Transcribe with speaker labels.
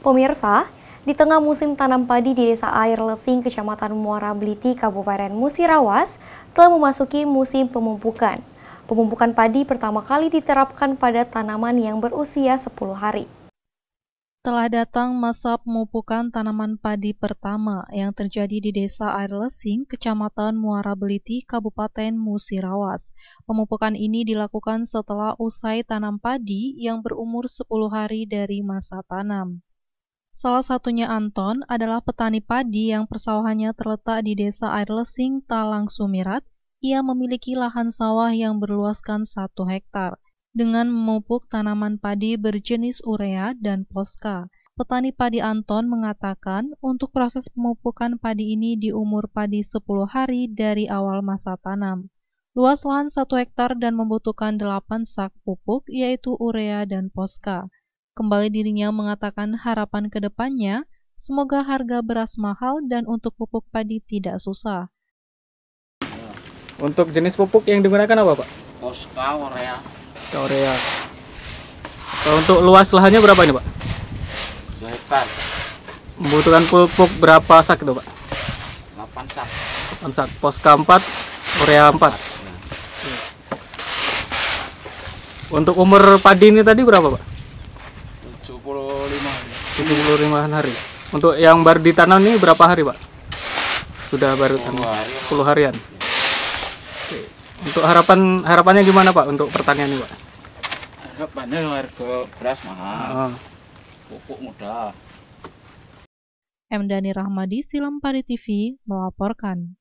Speaker 1: Pemirsa, di tengah musim tanam padi di Desa Air Lesing, Kecamatan Muara Beliti, Kabupaten Musirawas, telah memasuki musim pemupukan. Pemupukan padi pertama kali diterapkan pada tanaman yang berusia 10 hari.
Speaker 2: Telah datang masa pemupukan tanaman padi pertama yang terjadi di Desa Air Lesing, Kecamatan Muara Beliti, Kabupaten Musirawas. Pemupukan ini dilakukan setelah usai tanam padi yang berumur 10 hari dari masa tanam. Salah satunya Anton adalah petani padi yang persawahannya terletak di Desa Air Lesing, Talang Sumirat. Ia memiliki lahan sawah yang berluaskan 1 hektar dengan memupuk tanaman padi berjenis urea dan posca. Petani padi Anton mengatakan untuk proses pemupukan padi ini di umur padi 10 hari dari awal masa tanam. Luas lahan 1 hektar dan membutuhkan 8 sak pupuk yaitu urea dan posca. Kembali dirinya mengatakan harapan ke depannya, semoga harga beras mahal dan untuk pupuk padi tidak susah.
Speaker 3: Untuk jenis pupuk yang digunakan apa, Pak?
Speaker 4: Posca, urea.
Speaker 3: Urea. Kalau untuk luas lahannya berapa ini, Pak?
Speaker 4: 1 hektar.
Speaker 3: Membutuhkan pupuk berapa sak itu, Pak?
Speaker 4: 8 sak.
Speaker 3: 8 sak. Posca 4, urea 4. Untuk umur padi ini tadi berapa, Pak?
Speaker 4: 75 hari.
Speaker 3: 75 hari. Untuk yang baru ditanam ini berapa hari, Pak? Sudah baru tanam 10 harian. Oke. Untuk harapannya gimana, Pak, untuk pertanian ini, Pak?
Speaker 4: Harapannya harga beras mahal.
Speaker 3: Oh.
Speaker 4: Pupuk mudah.
Speaker 2: M. Dhani Rahmadi, Silam Padi TV, melaporkan.